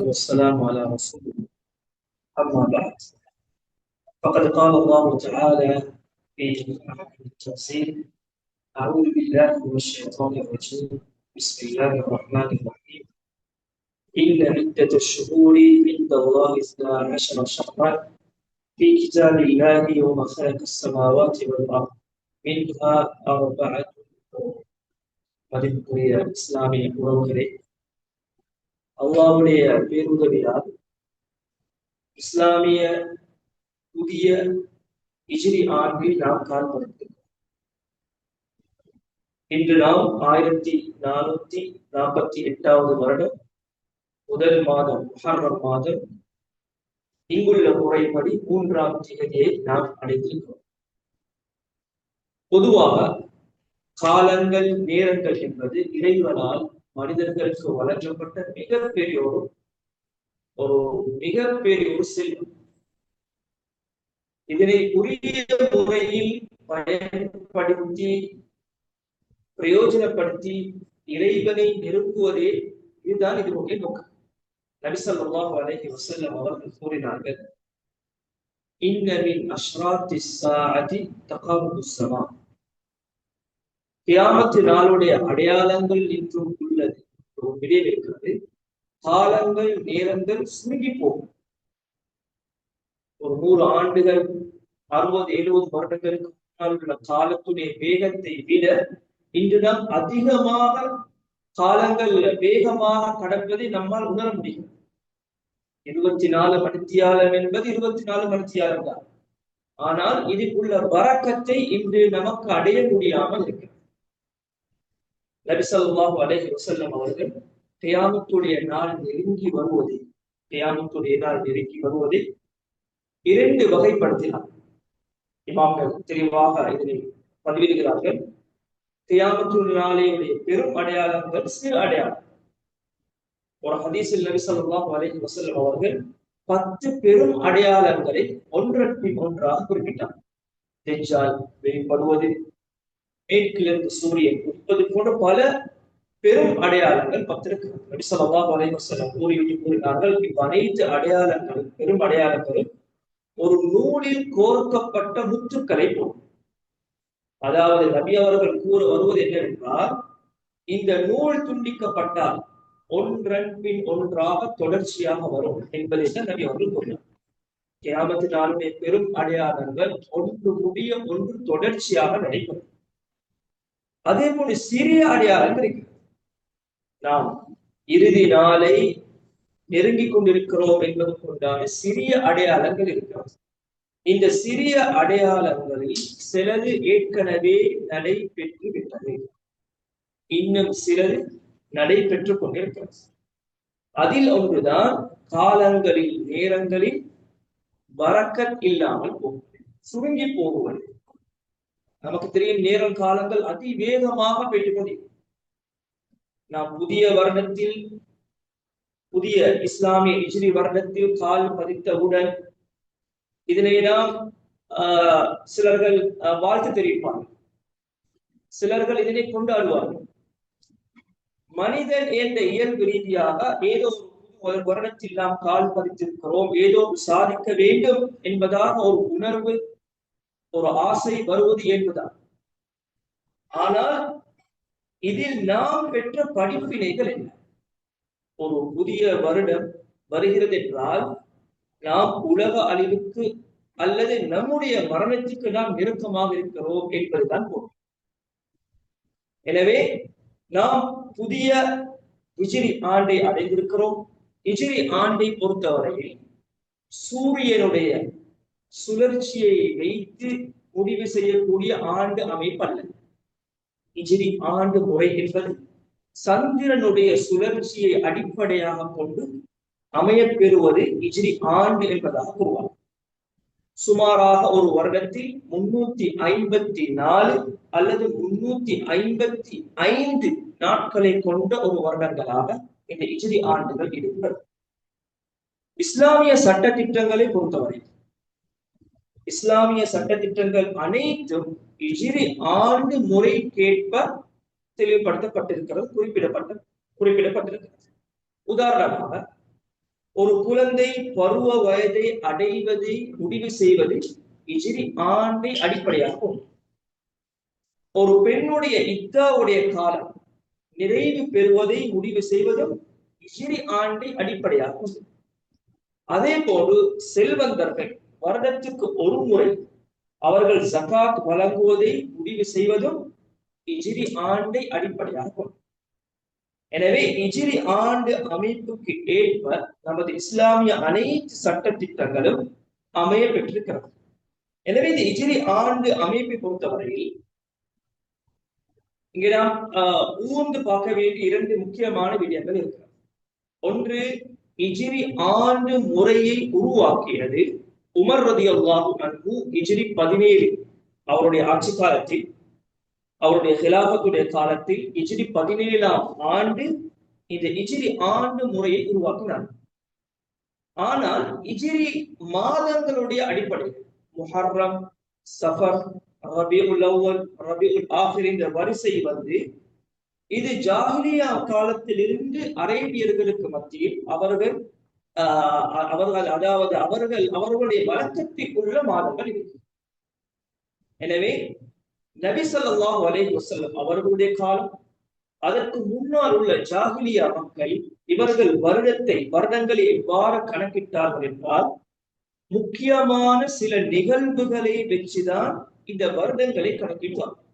والسلام على رسول الله. أما بعد فقد قال الله تعالى في محكم التنزيل: أعوذ بالله من الشيطان الرجيم. بسم الله الرحمن الرحيم. إن عدة الشهور عند الله 12 شهرا في كتاب الله يوم خلق السماوات والأرض منها أربعة حرم. மதிப்புக்குரிய இஸ்லாமிய உறவுகளே, அல்லாஹ்வுடைய பேருதவியால் இஸ்லாமிய புதிய ஹிஜ்ரி ஆண்டில் நாம் காண்பதற்கு இன்று நாம் 1448வது வருடம் முதல் மாதம் முஹர்ரம் மாதம் இங்குள்ள முறைப்படி 3ஆம் தேதியை நாம் அடைந்திருக்கிறோம். பொதுவாக காலங்கள் நேரங்கள் என்பது இறைவனால் மனிதர்களுக்கு வழங்கப்பட்ட மிகப்பெரிய ஒரு செல்வம். இதனை உரிய முறையில் பயன்படுத்தி பிரயோஜனப்படுத்தி இறைவனை நெருங்குவதே இதுதான் இதனுடைய நோக்கம். நபி ஸல்லல்லாஹு அலைஹி வஸல்லம் அவர்கள் கூறினார்கள்: இன்ன மின் அஷ்ராத்திஸ் ஸாஅத்தி தகாருபுஸ் ஸமா. கியாமத் நாளுடைய அடையாளங்கள் இன்றும் உள்ளது. ஒரு விடயம் இருக்கிறது. காலங்கள் நேரங்கள் சுருங்கி போகும். ஒரு 100 ஆண்டுகள் 60-70 வருடங்களுக்கு முன்னால் உள்ள காலத்துடைய வேகத்தை விட இன்று நாம் அதிகமாக காலங்கள் வேகமாக கடப்பதை நம்மால் உணர முடியும். 24 மணித்தியாலம் என்பது 24 மணித்தியாலம் தான். ஆனால் இதில் உள்ள பரக்கத்தை இன்று நமக்கு அடைய முடியாமல் இருக்கிறது. நபி ஸல்லல்லாஹு அலைஹி வஸல்லம் அவர்கள் கியாமத்துடைய நாள் நெருங்கி வருவதை 2 வகைப்படுத்தினார். இமாம்கள் தெளிவாக இதனை பதிவிடுகிறார்கள். கியாமத்துடைய நாளையுடைய பெரும் அடையாளங்கள் சிறு அடையாளம். ஒரு ஹதீஸில் நபி ஸல்லல்லாஹு அலைஹி வஸல்லம் அவர்கள் 10 பெரும் அடையாளங்களை ஒன்றன் பின் ஒன்றாக குறிப்பிட்டார். தஜ்ஜால் வெளிப்படுவது, மேற்கிலிருந்து சூரியன் உதிப்பது போன்ற பல பெரும் அடையாளங்கள் 10 இருக்கிறது. நபி ஸல்லல்லாஹு அலைஹி வஸல்லம் கூறினார்கள், அனைத்து அடையாளங்களும் பெரும் அடையாளங்களும் ஒரு நூலில் கோர்க்கப்பட்ட முத்துக்களை போடும். அதாவது நபி அவர்கள் கூற வருவது என்னவென்றால், இந்த நூல் துண்டிக்கப்பட்டால் ஒன்றன் பின் ஒன்றாக தொடர்ச்சியாக வரும் என்பதை தான் நபி அவர்கள் கூறினார். கியாமத் நாளுடைய பெரும் அடையாளங்கள் ஒன்று முடிய ஒன்று தொடர்ச்சியாக நடைபெறும். அதே போல சிறிய அடையாளங்கள் இருக்கிறது. நாம் இறுதி நாளை நெருங்கிக் கொண்டிருக்கிறோம் என்பது கொண்டான சிறிய அடையாளங்கள் இருக்கிறது. இந்த சிறிய அடையாளங்களில் சிலது ஏற்கனவே நடைபெற்று விட்டது, இன்னும் சிலது நடைபெற்றுக் கொண்டிருக்கிறது. அதில் ஒன்றுதான் காலங்களில் நேரங்களில் பரக்கத் இல்லாமல் போகுது, சுருங்கி போகுவது. நமக்கு தெரியும், நேரம் காலங்கள் அதிவேகமாக பெற்றுக் கொண்டிருக்கிறது. நாம் புதிய இஸ்லாமிய ஹிஜ்ரி வருடத்தில் கால் பதித்தவுடன் இதனை நாம் சிலர்கள் வாழ்த்து தெரிவிப்பார்கள், சிலர்கள் இதனை கொண்டாடுவார்கள். மனிதன் என்ற இயல்பு ரீதியாக ஏதோ ஒரு வருடத்தில் நாம் கால் பதித்திருக்கிறோம், ஏதோ சாதிக்க வேண்டும் என்பதாக ஒரு உணர்வு, ஒரு ஆசை வருவது என்பதுதான். ஆனால் இதில் நாம் பெற்ற படிப்பினைகள் என்ன? ஒரு புதிய வருடம் வருகிறது என்றால் நாம் உலக அழிவுக்கு அல்லது நம்முடைய மரணத்துக்கு நாம் நெருக்கமாக இருக்கிறோம் என்பதுதான் பொருள். எனவே நாம் புதிய ஹிஜ்ரி ஆண்டை அடைந்திருக்கிறோம். ஹிஜ்ரி ஆண்டை பொறுத்தவரையில் சூரியனுடைய சுழற்சியை வைத்து முடிவு செய்யக்கூடிய ஆண்டு அமைப்பல்ல. ஹிஜ்ரி ஆண்டு முறை என்பது சந்திரனுடைய சுழற்சியை அடிப்படையாக கொண்டு அமையப்பெறுவது ஹிஜ்ரி ஆண்டு என்பதாக கூறுவார். சுமாராக ஒரு வருடத்தில் 354 அல்லது 355 நாட்களை கொண்ட ஒரு வருடங்களாக இந்த ஹிஜ்ரி ஆண்டுகள் இருக்கிறது. இஸ்லாமிய சட்ட திட்டங்களை பொறுத்தவரை இஸ்லாமிய சட்ட திட்டங்கள் அனைத்தும் ஹிஜ்ரி ஆண்டு முறைக்கேற்ப தெளிவுபடுத்தப்பட்டிருக்கிறது, குறிப்பிடப்பட்டிருக்கிறது. உதாரணமாக ஒரு குழந்தை பருவ வயதை அடைவதை முடிவு செய்வது ஹிஜ்ரி ஆண்டை அடிப்படையாகும். ஒரு பெண்ணுடைய இத்தாவுடைய காலம் நிறைவு பெறுவதை முடிவு செய்வதும் ஹிஜ்ரி ஆண்டை அடிப்படையாகும். அதே போன்று செல்வந்தர்கள் வருடத்துக்கு ஒரு முறை அவர்கள் ஜகாத் வழங்குவதை முடிவு செய்வதும் ஹிஜ்ரி ஆண்டை அடிப்படையாகும். எனவே ஹிஜ்ரி ஆண்டு அமைப்புக்கு ஏற்ப நமது இஸ்லாமிய அனைத்து சட்ட திட்டங்களும் அமைய பெற்றிருக்கிறது. எனவே இந்த ஹிஜ்ரி ஆண்டு அமைப்பை பொறுத்தவரையில் இங்கே நாம் ஊர்ந்து பார்க்க வேண்டிய இரண்டு முக்கியமான விடயங்கள் இருக்கிறது. ஒன்று, ஹிஜ்ரி ஆண்டு முறையை உருவாக்கியது உமர் ரலியல்லாஹு அன்ஹு ஹிஜ்ரி 17 அவருடைய ஆட்சி காலத்தில், அவருடைய ஹிலாஃபத்துடைய காலத்தில் ஹிஜ்ரி 17ஆம் ஆண்டு இந்த ஹிஜ்ரி ஆண்டு முறையை உருவாக்கினார். ஆனால் ஹிஜ்ரி மாதங்களுடைய அடிப்படையில் முஹர்ரம், சஃபர், ரபியுல் அவ்வல், ரபியுல் ஆஹிர் என்ற வரிசை இது ஜாஹிலியா காலத்திலிருந்து அரேபியர்களுக்கு மத்தியில் அவர்கள் அதாவது அவர்களுடைய வழக்கத்தில் உள்ள மாதங்கள் இருக்கு. எனவே நபி ஸல்லல்லாஹு அலைஹி வஸல்லம் அவர்களுடைய காலம், அதற்கு முன்னால் உள்ள ஜாஹிலியா மக்கள் இவர்கள் வருடங்களை எவ்வாறு கணக்கிட்டார்கள் என்றால், முக்கியமான சில நிகழ்வுகளை வச்சுதான் இந்த வருடங்களை கணக்கிடுவார்கள்.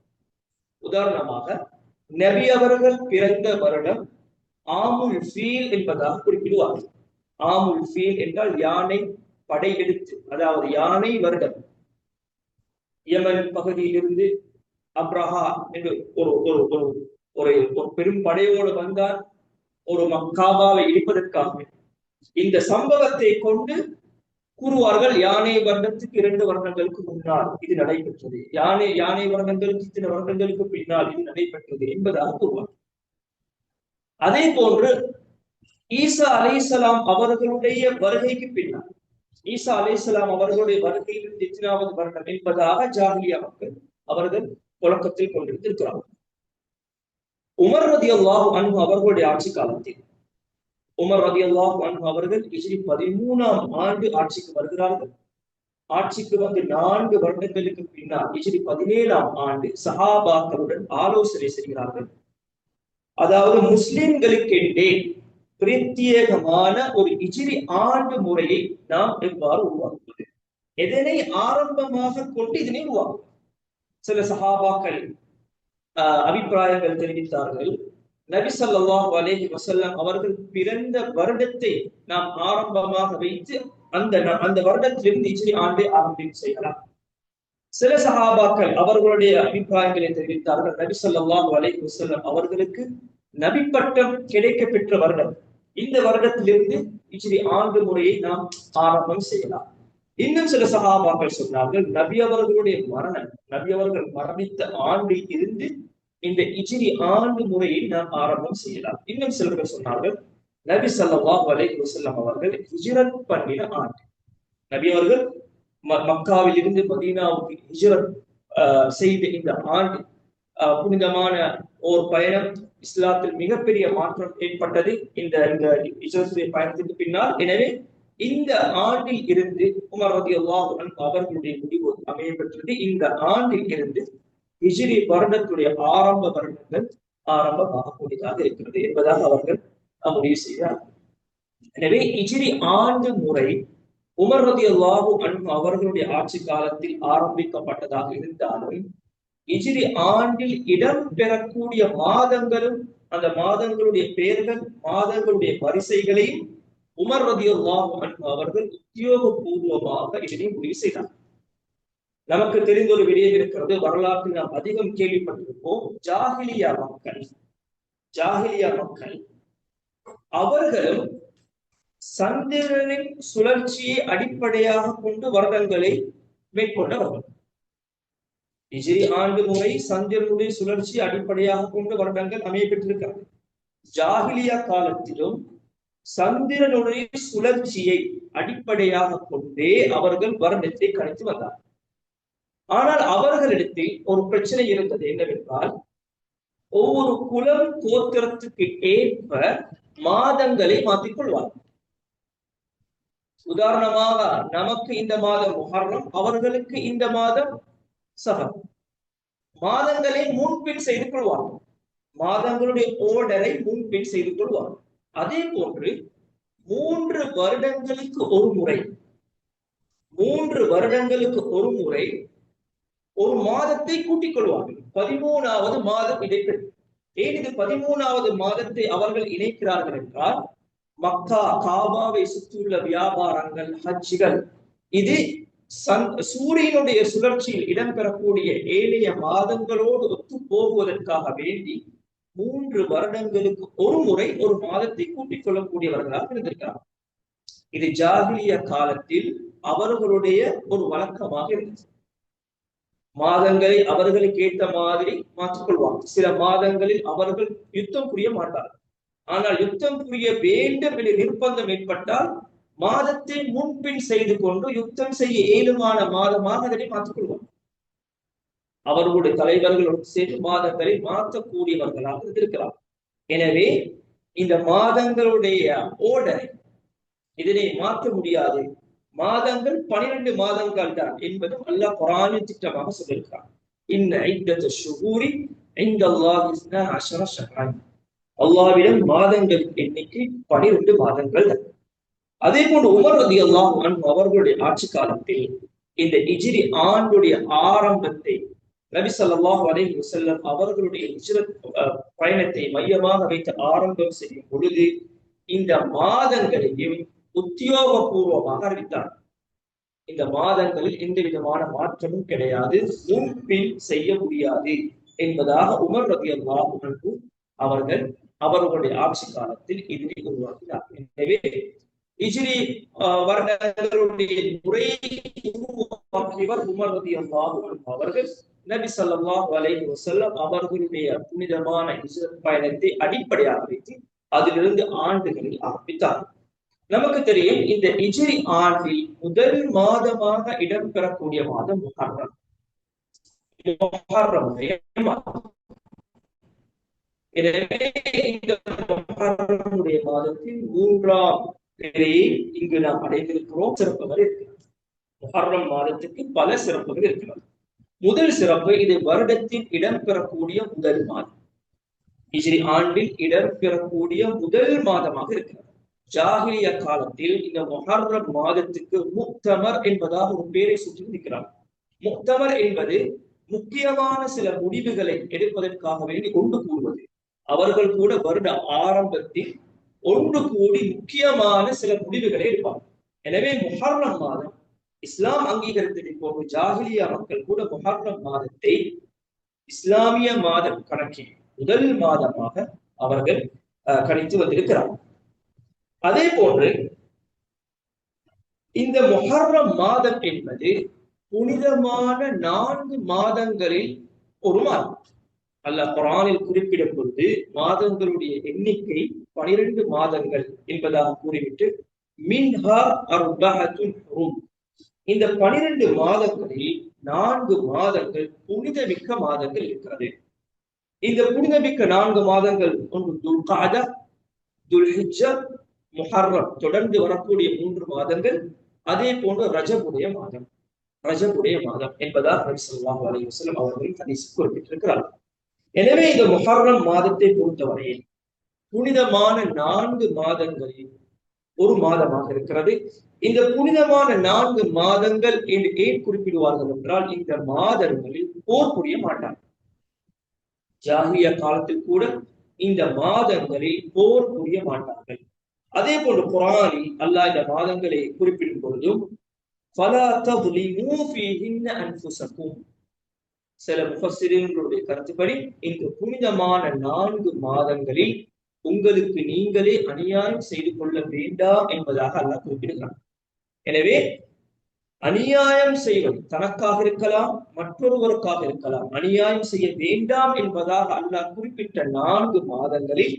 உதாரணமாக, நபி அவர்கள் பிறந்த வருடம் ஆமுல் ஃபீல் என்பதாக குறிப்பிடுவார்கள். ஆமுல் ஃபீல் என்றால் யானை படையெடுத்து, அதாவது யானை வருடம். யமன் பகுதியிலிருந்து அப்ரஹா என்று ஒரு பெரும் படையோடு வந்தார், ஒரு மக்காபாவை இடிப்பதற்காக. இந்த சம்பவத்தை கொண்டு கூறுவார்கள், யானை வருடத்துக்கு 2 வருடங்களுக்கு முன்னால் இது நடைபெற்றது, யானை வருடங்களுக்கு இத்தனை வருடங்களுக்கு பின்னால் இது நடைபெற்றது என்பதாக கூறுவார்கள். அதே போன்று ஈசா அலைஹிஸ்ஸலாம் அவர்களுடைய வருகைக்கு பின்னால், ஈசா அலைஹிஸ்ஸலாம் அவர்களுடைய வருகையிலிருந்து எத்தனாவது வருடம் என்பதாக ஜாஹிலியா மக்கள் அவர்கள் புழக்கத்தில் கொண்டிருக்கிறார்கள். உமர் ரலியல்லாஹு அன்ஹு அவர்களுடைய ஆட்சி காலத்தில், உமர் ரலியல்லாஹு அன்ஹு அவர்கள் ஹிஜ்ரி 13ஆம் ஆண்டு ஆட்சிக்கு வருகிறார்கள். ஆட்சிக்கு வந்து 4 வருடங்களுக்கு பின்னால் ஹிஜ்ரி 17ஆம் ஆண்டு சஹாபாக்களுடன் ஆலோசனை செய்கிறார்கள். அதாவது முஸ்லிம்களுக்கென்றே பிரத்யேகமான ஒரு ஹிஜ்ரி ஆண்டு முறையை நாம் எவ்வாறு உருவாக்குவது, எதனை ஆரம்பமாக கொண்டு இதனை உருவாக்குவது. சில சஹாபாக்கள் அபிப்பிராயங்கள் தெரிவித்தார்கள். நபி ஸல்லல்லாஹு அலைஹி வஸல்லம் அவர்கள் பிறந்த வருடத்தை நாம் ஆரம்பமாக வைத்து அந்த வருடத்திலிருந்து ஹிஜ்ரி ஆண்டை ஆரம்பம் செய்யலாம். சில சஹாபாக்கள் அவர்களுடைய அபிப்பிராயங்களை தெரிவித்தார்கள். நபி ஸல்லல்லாஹு அலைஹி வஸல்லம் அவர்களுக்கு நபி பட்டம் கிடைக்க பெற்ற வருடம், இந்த வருடத்திலிருந்து ஹிஜ்ரி ஆண்டு முறையை நாம் ஆரம்பம் செய்யலாம். இன்னும் சில சஹாபாக்கள் சொன்னார்கள், நபி அவர்களுடைய மரணம், நபி அவர்கள் மரணித்த ஆண்டில் இருந்து இந்த ஹிஜ்ரி ஆண்டு முறையை நாம் ஆரம்பம் செய்யலாம். இன்னும் சிலர்கள் சொன்னார்கள், நபி ஸல்லல்லாஹு அலைஹி வஸல்லம் அவர்கள் ஹிஜ்ரத் பண்ணின ஆண்டு, நபி அவர்கள் மக்காவில் இருந்து மதீனாவுக்கு ஹிஜ்ரத் செய்த இந்த ஆண்டு புனிதமான ஓர் பயணம். இஸ்லாத்தில் மிகப்பெரிய மாற்றம் ஏற்பட்டது இந்த ஹிஜ்ரத்துடைய பயணத்துக்கு பின்னால். எனவே இந்த ஆண்டில் இருந்து உமர் ரலியல்லாஹு அன்ஹு அவர்களுடைய முடிவு அமைய பெற்றது. இந்த ஆண்டில் இருந்து ஹிஜ்ரி வருடத்துடைய ஆரம்ப வருடங்கள் ஆரம்பமாகக்கூடியதாக இருக்கிறது என்பதாக அவர்கள் முடிவு செய்தார்கள். எனவே ஹிஜ்ரி ஆண்டு முறை உமர் ரலியல்லாஹு அன்ஹு அவர்களுடைய ஆட்சி காலத்தில் ஆரம்பிக்கப்பட்டதாக இருந்தாலும், ஹிஜ்ரி ஆண்டில் இடம் பெறக்கூடிய மாதங்களும், அந்த மாதங்களுடைய பெயர்கள், மாதங்களுடைய வரிசைகளையும் உமர் ரலியல்லாஹு அன்ஹு அவர்கள் உத்தியோகபூர்வமாக இதனை முடிவு செய்தார். நமக்கு தெரிந்த ஒரு விடயம் இருக்கிறது, வரலாற்றில் நாம் அதிகம் கேள்விப்பட்டிருப்போம். ஜாஹிலியா மக்கள் அவர்களும் சந்திரனின் சுழற்சியை அடிப்படையாக கொண்டு வருடங்களை மேற்கொண்டவர்கள். ஹிஜ்ரி ஆண்டு முறை சந்திரனுடைய சுழற்சி அடிப்படையாக கொண்டு வருடங்கள் அமைய பெற்றிருக்கிறது. ஜாஹிலியா காலத்திலும் சந்திரனுடைய சுழற்சியை அடிப்படையாக கொண்டே அவர்கள் வருடத்தை கணித்து வந்தார். ஆனால் அவர்களிடத்தில் ஒரு பிரச்சனை இருந்தது. என்னவென்றால், ஒவ்வொரு குலம் கோத்திரத்துக்கு ஏற்ப மாதங்களை மாற்றிக் கொள்வார்கள். உதாரணமாக நமக்கு இந்த மாதம் முஹர்ரம், அவர்களுக்கு இந்த மாதம் சஃபர். மாதங்களை முன்பின் செய்து கொள்வார்கள், மாதங்களுடைய ஓர்டரை முன்பின் செய்து கொள்வார்கள். அதே போன்று 3 வருடங்களுக்கு ஒரு முறை, 3 வருடங்களுக்கு ஒரு முறை ஒரு மாதத்தை கூட்டிக் கொள்வார்கள். 13வது மாதம் இடைப்பெறும். ஏன் இது 13வது மாதத்தை அவர்கள் இணைக்கிறார்கள் என்றால், மக்கா காபாவை சுற்றியுள்ள வியாபாரங்கள், ஹஜ்ஜிகள், இது சூரியனுடைய சுழற்சியில் இடம்பெறக்கூடிய ஏனைய மாதங்களோடு ஒத்து போகுவதற்காக வேண்டி 3 வருடங்களுக்கு ஒரு முறை ஒரு மாதத்தை கூட்டிக் கொள்ளக்கூடியவர்களாக இருந்திருக்கிறார். இது ஜாகிலிய காலத்தில் அவர்களுடைய ஒரு வழக்கமாக இருந்துச்சு. மாதங்களை அவர்களுக்கு ஏற்ற மாதிரி மாற்றிக்கொள்வாங்க. சில மாதங்களில் அவர்கள் யுத்தம் புரிய மாட்டார்கள். ஆனால் யுத்தம் புரிய வேண்டும் என்ற நிர்பந்தம் ஏற்பட்டால் மாதத்தை முன்பின் செய்து கொண்டு யுத்தம் செய்ய ஏழுமான மாதமாக அதனை மாற்றிக்கொள்வார். அவர்களுடைய தலைவர்களோடு சேர்ந்து மாதங்களை மாற்றக்கூடியவர்களாக இருக்கிறார். எனவே இந்த மாதங்களுடைய ஓர்டரை இதனை மாற்ற முடியாது. மாதங்கள் 12 மாதங்கள் தான் என்பது அல்லாஹ் குர்ஆனில் திட்டமாக சொல்லியிருக்கிறார். இன்ன இத்தத ஷுஹூரி இன்தல்லாஹி 12 ஷஹ்ரன். அல்லாஹ்விடம் மாதங்கள் எண்ணிக்கை 12 மாதங்கள் தான். அதே போன்று உமர் ரலியல்லாஹு அன்ஹு அவர்களுடைய ஆட்சி காலத்தில் இந்த ஹிஜ்ரி ஆண்டுடைய ஆரம்பத்தை நபி ஸல்லல்லாஹு அலைஹி வஸல்லம் அவர்களுடைய ஹிஜ்ரத் பயணத்தை மையமாக வைத்து ஆரம்பம் செய்யும் பொழுது இந்த மாதங்களையும் உத்தியோகபூர்வமாக அறிவித்தார். இந்த மாதங்களில் எந்த விதமான மாற்றமும் கிடையாது, முன்பின் செய்ய முடியாது என்பதாக உமர் ரலியல்லாஹு அன்ஹு அவர்கள் அவர்களுடைய ஆட்சி காலத்தில் இதனை உருவாக்கினார். எனவே ஹிஜ்ரி வருடங்களுடைய முறையை உருவாக்கியவர் உமர் ரலியல்லாஹு அன்ஹு அவர்கள். நபி ஸல்லல்லாஹு அலைஹி வஸல்லம் அவர்களுடைய புனிதமான ஹிஜ்ரத் பயணத்தை அடிப்படையாக வைத்து அதிலிருந்து ஆண்டுகளில் ஆரம்பித்தார். நமக்கு தெரியும், இந்த ஹிஜ்ரி ஆண்டில் முதல் மாதமாக இடம்பெறக்கூடிய மாதம் முஹர்ரம். எனவே இந்த முஹர்ரமுடைய மாதத்தில் 3ஆம் பிறையை இங்கு நாம் அடைந்திருக்கிறோம். சிறப்புகள் இருக்கிறது. முஹர்ரம் மாதத்துக்கு பல சிறப்புகள் இருக்கிறது. முதல் சிறப்பு, இது வருடத்தில் இடம்பெறக்கூடிய முதல் மாதம். ஹிஜ்ரி ஆண்டில் இடம்பெறக்கூடிய முதல் மாதமாக இருக்கிறது. ஜாகிலிய காலத்தில் இந்த முஹர்ரம் மாதத்துக்கு முக்தமர் என்பதாக ஒரு பேரை சுற்றி இருக்கிறார். முக்தமர் என்பது முக்கியமான சில முடிவுகளை எடுப்பதற்காக வேண்டி ஒன்று கூடுவது. அவர்கள் கூட வருட ஆரம்பத்தில் ஒன்று கூடி முக்கியமான சில முடிவுகளை எடுப்பார்கள். எனவே முஹர்ரம் மாதம் இஸ்லாம் அங்கீகரித்ததை போன்று ஜாகிலியா மக்கள் கூட முஹர்ரம் மாதத்தை இஸ்லாமிய மாதம் கணக்கில் முதல் மாதமாக அவர்கள் கணித்து வந்திருக்கிறார்கள். அதே போன்று இந்த முஹர்ரம் மாதம் என்பது புனிதமான 4 மாதங்களில் ஒரு மாதம். அல்லாஹ் குர்ஆனில் குறிப்பிடும் பொழுது மாதங்களுடைய எண்ணிக்கை 12 மாதங்கள் என்பதாக கூறிவிட்டு மின்ஹா அர்பஅத்துன் ஹுரும், இந்த 12 மாதங்களில் 4 மாதங்கள் புனிதமிக்க மாதங்கள் இருக்கிறது. இந்த புனிதமிக்க 4 மாதங்கள் ஒன்று துல்காதா, துல்ஹிஜ்ஜா, முஹர்ரம், தொடர்ந்து வரக்கூடிய 3 மாதங்கள். அதே போன்று ரஜபுடைய மாதம், ரஜபுடைய மாதம் என்பதாக நபி ஸல்லல்லாஹு அலைஹி வஸல்லம் அவர்கள் ஹதீஸில் குறிப்பிட்டிருக்கிறார்கள். எனவே இந்த முஹர்ரம் மாதத்தை பொறுத்தவரையில் புனிதமான 4 மாதங்களில் ஒரு மாதமாக இருக்கிறது. இந்த புனிதமான 4 மாதங்கள் என்று ஏன் குறிப்பிடுவார்கள் என்றால், இந்த மாதங்களில் போர் புரிய மாட்டார்கள். ஜாகிலிய காலத்தில் கூட இந்த மாதங்களில் போர் புரிய மாட்டார்கள். அதே போன்று குர்ஆனில் அல்லாஹ் இந்த மாதங்களை குறிப்பிடும் பொழுதும் ஃபலா தظلموا فيهن انفسكم, சில முஃபஸ்ஸிரீன்களுடைய கருத்துப்படி இந்த புனிதமான 4 மாதங்களில் உங்களுக்கு நீங்களே அநியாயம் செய்து கொள்ள வேண்டாம் என்பதாக அல்லாஹ் குறிப்பிடுகிறார். எனவே அநியாயம் செய்வது தனக்காக இருக்கலாம், மற்றொருவருக்காக இருக்கலாம், அநியாயம் செய்ய வேண்டாம் என்பதாக அல்லாஹ் குறிப்பிட்ட 4 மாதங்களில்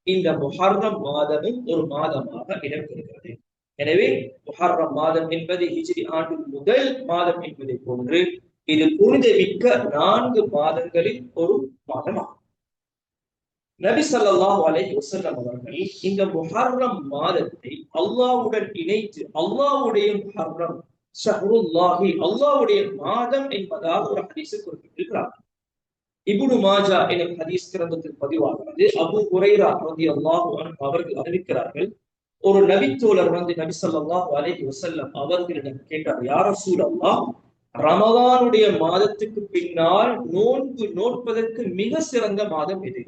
இந்த முஹர்ரம் மாதமும் ஒரு மாதமாக இடம்பெறுகிறது. எனவே முஹர்ரம் மாதம் என்பது ஹிஜ்ரி ஆண்டின் முதல் மாதம் என்பதை போன்று இது புனிதமிக்க 4 மாதங்களில் ஒரு மாதமாகும். நபி ஸல்லல்லாஹு அலைஹி வஸல்லம் அவர்கள் இந்த முஹர்ரம் மாதத்தை அல்லாஹ்வுடன் இணைத்து அல்லாஹ்வுடைய முஹர்ரம் ஷஹ்ருல்லாஹி அல்லாஹ்வுடைய மாதம் என்பதாக ஒரு ஹதீஸில் குறிப்பிட்டிருக்கிறார். இப்னு மாஜா எனும் ஹதீஸ் கிரந்தத்தில் பதிவாகிறது. அபூ ஹுரைரா ரலியல்லாஹு அன்ஹு அவர்கள் அறிவிக்கிறார்கள், ஒரு நபித்தோழர் வந்து நபி ஸல்லல்லாஹு அலைஹி வஸல்லம் அவர்களிடம் கேட்டார், யா ரசூலல்லாஹ், ரமலானுடைய மாதத்துக்கு பின்னால் நோன்பு நோட்பதற்கு மிக சிறந்த மாதம் எது?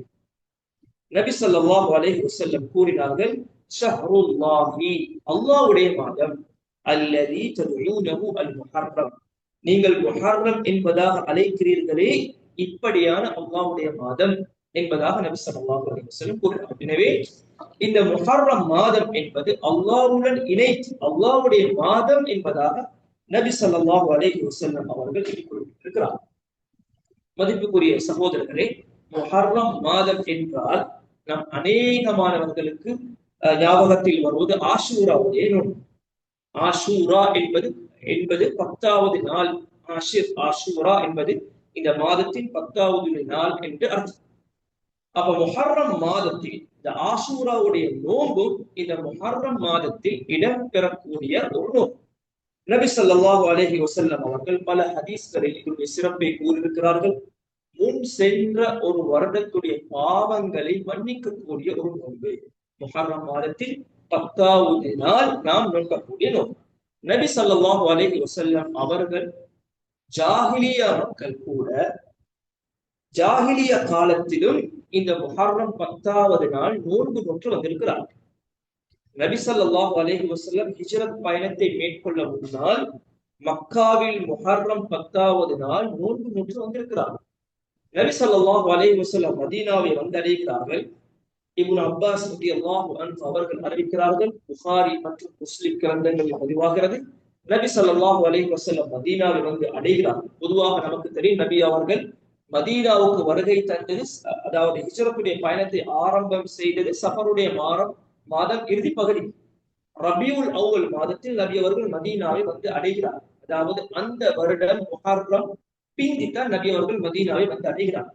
நபி ஸல்லல்லாஹு அலைஹி வஸல்லம் கூறினார்கள், ஷஹ்ருல்லாஹி அல்லாஹ்வுடைய மாதம், அல்லதி ததுஊனஹு அல் முஹர்ரம் நீங்கள் முஹர்ரம் என்பதாக அழைக்கிறீர்களே இப்படியான அல்லாஹ்வுடைய மாதம் என்பதாக நபி ஸல்லல்லாஹு அலைஹி வஸல்லம் கூறினார்கள். எனவே இந்த முஹர்ரம் மாதம் என்பது அல்லாஹ்வுடன் இணைத்து அல்லாஹ்வுடைய மாதம் என்பதாக நபி ஸல்லல்லாஹு அலைஹி வஸல்லம் அவர்கள் குறிப்பிட்டிருக்கிறார். மதிப்புக்குரிய சகோதரர்களே, முஹர்ரம் மாதம் என்றால் நம் அநேகமானவர்களுக்கு ஞாபகத்தில் வருவது ஆஷூராவுடைய நோன்பு. ஆஷூரா என்பது 10வது நாள். ஆஷூரா என்பது இந்த மாதத்தின் 10வது நாள் என்று அர்த்தம். அப்ப முஹர்ரம் மாதத்தில் இந்த ஆஷூராவுடைய நோன்பும் இந்த முஹர்ரம் மாதத்தில் இடம்பெறக்கூடிய ஒரு நோன்பு. நபி ஸல்லல்லாஹு அலைஹி வஸல்லம் அவர்கள் பல ஹதீஸ்களில் இதனுடைய சிறப்பை கூறியிருக்கிறார்கள். முன் சென்ற ஒரு வருடத்துடைய பாவங்களை மன்னிக்கக்கூடிய ஒரு நோன்பு. முஹர்ரம் மாதத்தில் 10வது நாள் நாம் நோக்கக்கூடிய நோன்பு. நபி ஸல்லல்லாஹு அலைஹி வஸல்லம் அவர்கள் ஜாஹிலியா மக்கள் கூட ஜாஹிலியா காலத்திலும் இந்த முஹர்ரம் 10வது நாள் நோன்பு நோற்று வந்திருக்கிறார்கள். நபி ஸல்லல்லாஹு அலைஹி வஸல்லம் ஹிஜ்ரத் பயணத்தை மேற்கொள்ள முன்னால் மக்காவில் முஹர்ரம் 10வது நாள் நோன்பு நோற்று வந்திருக்கிறார்கள். நபி ஸல்லல்லாஹு அலைஹி வஸல்லம் மதீனாவை வந்தடைகிறார்கள். இப்னு அப்பாஸ் ரலியல்லாஹு அன்ஹு அவர்கள் அறிவிக்கிறார்கள், புகாரி மற்றும் முஸ்லிம் கிரந்தங்களில் பதிவாகிறது. நபி ஸல்லல்லாஹு அலைஹி வஸல்லம் மதீனாவை வந்து அடைகிறார்கள். பொதுவாக நமக்கு தெரியும், நபி அவர்கள் மதீனாவுக்கு வருகை தந்தது, அதாவது ஹிஜ்ரத்துடைய பயணத்தை ஆரம்பம் செய்தது சஃபருடைய மாதம் இறுதி பகுதி. ரபியுல் அவ்வல் மாதத்தில் நபி அவர்கள் மதீனாவை வந்து அடைகிறார். அதாவது அந்த வருடம் முஹர்ரம் பிந்தித்தான் நபி அவர்கள் மதீனாவை வந்து அடைகிறார்.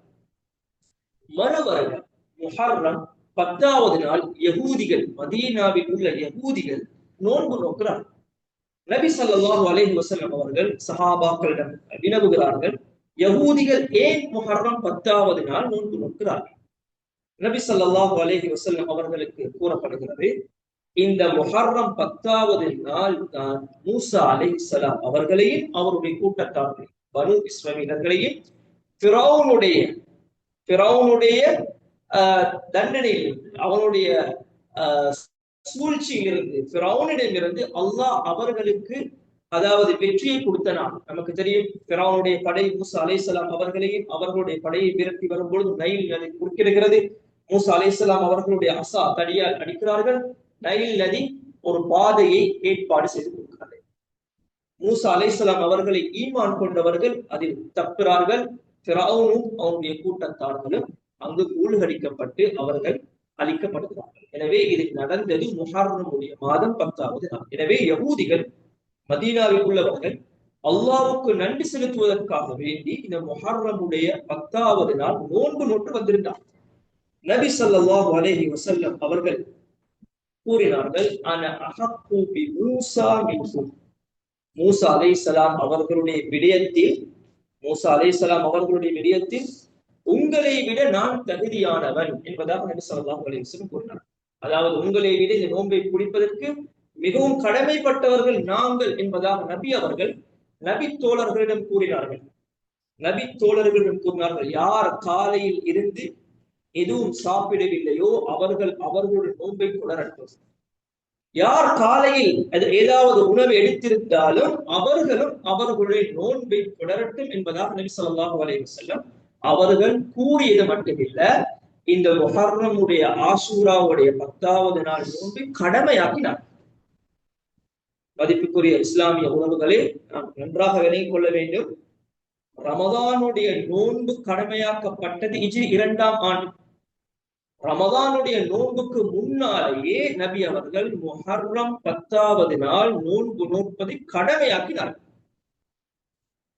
மறு வருடம் முஹர்ரம் 10வது நாள் யகூதிகள், மதீனாவில் உள்ள யகூதிகள் நோன்பு நோக்கிறார். நபி ஸல்லல்லாஹு அலைஹி வஸல்லம் அவர்கள் சஹாபாக்களிடம் வினவுகிறார்கள், யகூதிகள் ஏன் முஹர்ரம் 10வது நாள் நோன்பு நோக்கிறார்கள்? நபி ஸல்லல்லாஹு அலைஹி வஸல்லம் அவர்களுக்கு கூறப்படுகிறது, இந்த முஹர்ரம் 10வது நாள் தான் மூசா அலைஹிஸ்ஸலாம் அவர்களையும் அவருடைய கூட்டத்தார்கள் பனு இஸ்ரவேலர்களையும் ஃபிரௌனுடைய தண்டனையிலிருந்து, அவனுடைய சூழ்ச்சியிலிருந்து, ஃபிரௌனிடமிருந்து அல்லாஹ் அவர்களுக்கு அதாவது வெற்றியை கொடுத்த நாள். நமக்கு தெரியும், ஃபிரௌனுடைய படை மூசா அலைஹிஸ்ஸலாம் அவர்களையும் அவர்களுடைய படையை விரட்டி வரும்பொழுது நைல் நதி குறுக்கிடுகிறது. மூசா அலைஹிஸ்ஸலாம் அவர்களுடைய அசா தடியால் அடிக்கிறார்கள். நைல் நதி ஒரு பாதையை ஏற்பாடு செய்து கொடுக்கிறது. மூசா அலைஹிஸ்ஸலாம் அவர்களை ஈமான் கொண்டவர்கள் அதில் தப்புகிறார்கள். ஃபிரௌனும் அவனுடைய கூட்டத்தார்களும் அங்கு மூழ்கடிக்கப்பட்டு அவர்கள் அழிக்கப்படுகிறார்கள். எனவே இது நடந்தது முஹர்ரமுடைய மாதம் 10வது நாள். எனவே யகூதிகள், மதீனாவில் உள்ளவர்கள் அல்லாஹ்வுக்கு நன்றி செலுத்துவதற்காக வேண்டி இந்த முஹர்ரமுடைய 10வது நாள் நோன்பு நோட்டு வந்திருந்தார். நபி ஸல்லல்லாஹு அலைஹி வஸல்லம் அவர்கள் கூறினார்கள், அன அஹக்கு பி மூஸா மின்கும். மூஸா அலைஹிஸ்ஸலாம் அவர்களுடைய விடயத்தில் உங்களை விட நான் தகுதியானவன் என்பதாக நபி ஸல்லல்லாஹு அலைஹி வஸல்லம் கூறினார். அதாவது உங்களை விட இந்த நோன்பை பிடிப்பதற்கு மிகவும் கடமைப்பட்டவர்கள் நாங்கள் என்பதாக நபி அவர்கள் நபி தோழர்களிடம் கூறினார்கள். யார் காலையில் இருந்து எதுவும் சாப்பிடவில்லையோ அவர்கள் அவர்களுடைய நோன்பை தொடரட்டும். யார் காலையில் ஏதாவது உணவு எடுத்திருந்தாலும் அவர்களும் அவர்களுடைய நோன்பை தொடரட்டும் என்பதாக நபி ஸல்லல்லாஹு அலைஹி வஸல்லம் அவர்கள் கூறியது மட்டுமில்ல, இந்த முஹர்ரமுடைய ஆஷூராவுடைய 10வது நாள் நோன்பை கடமையாக்கினார். மதிப்புக்குரிய இஸ்லாமிய உறவுகளே, நாம் நன்றாக விளங்கிக் கொள்ள வேண்டும், ரமதானுடைய நோன்பு கடமையாக்கப்பட்டது ஹிஜ்ரி 2ஆம் ஆண்டு. ரமதானுடைய நோன்புக்கு முன்னாலேயே நபி அவர்கள் முஹர்ரம் 10வது நாள் நோன்பு நோற்பதை கடமையாக்கினார்.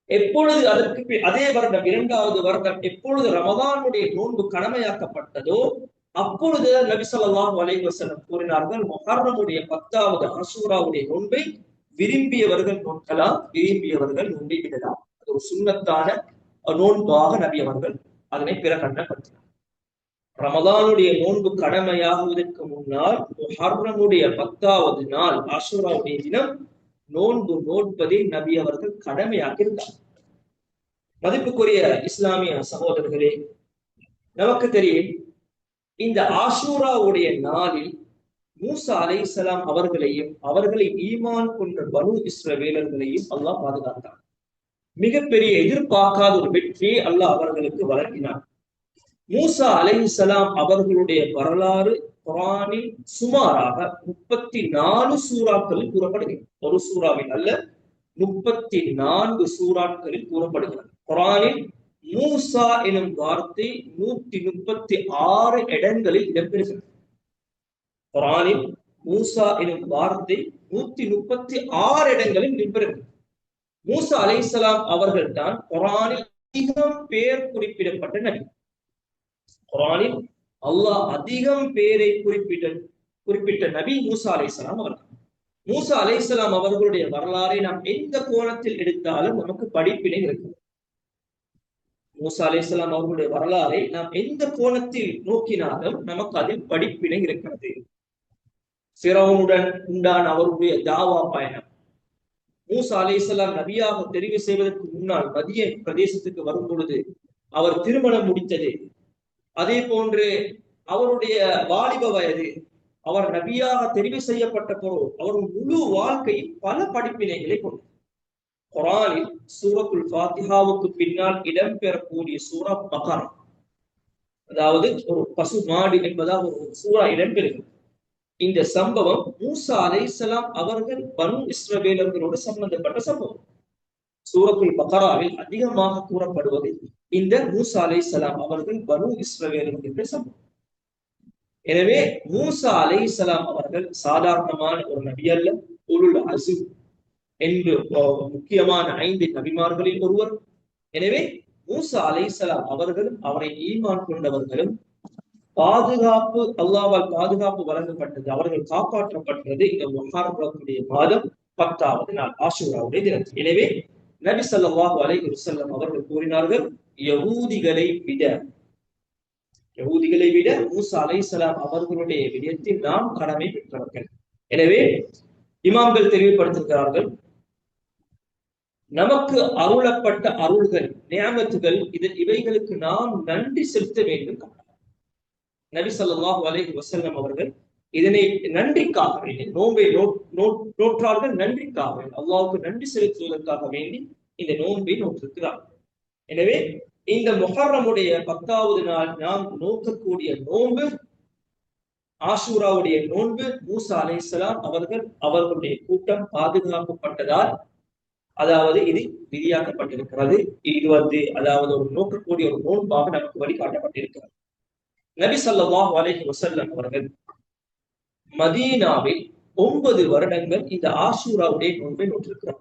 எப்பொழுது அதற்கு அதே வருடம் 2வது வருடம் எப்பொழுது ரமதானுடைய நோன்பு கடமையாக்கப்பட்டதோ அப்பொழுது நபி ஸல்லல்லாஹு அலைஹி வஸல்லம் கூறினார்கள், முஹர்ரமுடைய 10வது ஆஷூராவுடைய நோன்பை விரும்பியவர்கள் நோக்கலாம், விரும்பியவர்கள் நோன்பை விடலாம். அது ஒரு சுன்னத்தான நோன்பாக நபி அவர்கள் அதனை பிரகடனப்படுத்தினார். ரமதானுடைய நோன்பு கடமையாகுவதற்கு முன்னால் முஹர்ரமுடைய 10வது நாள் ஆஷூராவுடைய தினம் நோன்பு நோட்பதை நபி அவர்கள் கடமையாக்கி இருந்தார். மதிப்புக்குரிய இஸ்லாமிய சகோதரர்களே, நமக்கு தெரியும் இந்த ஆஷூராவுடைய நாளில் மூசா அலைஹிஸ்ஸலாம் அவர்களையும் அவர்களை ஈமான் கொண்ட பனு இஸ்ரவேலர்களையும் அல்லாஹ் பாதுகாத்தார். மிகப்பெரிய எதிர்பார்க்காத ஒரு வெற்றியை அல்லாஹ் அவர்களுக்கு வழங்கினார். மூசா அலைஹிஸ்ஸலாம் அவர்களுடைய வரலாறு குர்ஆனில் சுமாராக 34 சூறாக்களில் கூறப்படுகிறது. ஒரு சூறாவில் அல்ல, 34 சூறாக்களில் கூறப்படுகிறது. குர்ஆனில் மூசா எனும் வார்த்தை 136 இடங்களில் இடம்பெறுகிறது. குர்ஆனில் மூசா எனும் வார்த்தை 136 இடங்களில் இடம்பெறுகிறது. மூசா அலைஹிஸ்ஸலாம் அவர்கள் தான் குர்ஆனில் அதிகம் பேர் குறிப்பிடப்பட்ட நபி. குர்ஆனில் அல்லாஹ் அதிகம் பேரை குறிப்பிட்ட நபி மூசா அலைஹிஸ்ஸலாம் அவர்கள். மூசா அலைஹிஸ்ஸலாம் அவர்களுடைய வரலாறை நாம் எந்த கோணத்தில் எடுத்தாலும் நமக்கு படிப்பினை இருக்கிறது. மூசா அலைஹிஸ்ஸலாம் அவர்களுடைய வரலாறை நாம் எந்த கோணத்தில் நோக்கினாலும் நமக்கு அதில் படிப்பினை இருக்கிறது. ஃபிரௌனுடன் உண்டான அவருடைய தாவா பயணம், மூசா அலைஹிஸ்ஸலாம் நபியாக தெரிவு செய்வதற்கு முன்னால் மதியன் பிரதேசத்துக்கு வரும் பொழுது அவர் திருமணம் முடித்தது, அதே போன்று அவருடைய வாலிப வயது, அவர் நபியாக தெரிவு செய்யப்பட்ட பொருள், அவர் முழு வாழ்க்கையில் பல படிப்பினைகளை கொண்டது. குர்ஆனில் சூரத்துல் ஃபாத்திஹாவுக்கு பின்னால் இடம்பெறக்கூடிய சூரா பக்ரா, அதாவது ஒரு பசு மாடு என்பதாக ஒரு சூரா இடம்பெறுகிறது. இந்த சம்பவம் மூசா அலைஹிஸ்ஸலாம் அவர்கள் பனு இஸ்ரவேலர்களோடு சம்பந்தப்பட்ட சம்பவம். சூரத்துல் பக்ராவில் அதிகமாக கூறப்படுவது இந்த மூசா அலைஹிஸ்ஸலாம் அவர்கள் பனு இஸ்ரவேலர்கள் என்ற சம்பவம். எனவே மூசா அலைஹிஸ்ஸலாம் அவர்கள் சாதாரணமான ஒரு நபி அல்ல, உலுல் அஸ்ம் என்று முக்கியமான 5 நபிமார்களில் ஒருவர். எனவே மூசா அலைஹிஸ்ஸலாம் அவர்களும் அவரை ஈமான் கொண்டவர்களும் பாதுகாப்பு, அல்லாஹ்வால் பாதுகாப்பு வழங்கப்பட்டது, அவர்கள் காப்பாற்றப்பட்டது இந்த முஹர்ரமுடைய மாதம் 10வது நாள் ஆஷூராவுடைய தினத்தில். எனவே நபி ஸல்லல்லாஹு அலைஹி வஸல்லம் அவர்கள் கூறினார்கள், யஹூதிகளை விட மூசா அலைஹிஸ்ஸலாம் அவர்களுடைய விடயத்தில் நாம் கடமை பெற்றவர்கள். எனவே இமாம்கள் தெளிவுபடுத்துகிறார்கள், நமக்கு அருளப்பட்ட அருள்கள், நியமத்துகள், இவைகளுக்கு நாம் நன்றி செலுத்த வேண்டும். நபி ஸல்லல்லாஹு அலைஹி வஸல்லம் அவர்கள் இதனை நன்றிக்காக வேண்டி நோன்பை நோற்றார்கள், நன்றிக்காக வேண்டி, அல்லாஹ்வுக்கு நன்றி செலுத்துவதற்காக வேண்டி இந்த நோன்பை நோற்றிருக்கிறார். எனவே இந்த முஹர்ரமுடைய 10வது நாள் நாம் நோக்கக்கூடிய நோன்பு ஆஷூராவுடைய நோன்பு மூசா அலைஹிஸ்ஸலாம் அவர்களுடைய கூட்டம் பாதுகாக்கப்பட்டதால், அதாவது இது விதியாக்கப்பட்டிருக்கிறது. இது அதாவது ஒரு நோக்கக்கூடிய ஒரு நோன்பாக நமக்கு வழிகாட்டப்பட்டிருக்கிறது. நபி ஸல்லல்லாஹு அலைஹி வஸல்லம் அவர்கள் மதீனாவில் 9 வருடங்கள் இந்த ஆஷூராவுடைய நோன்பை நோற்றிருக்கிறார்.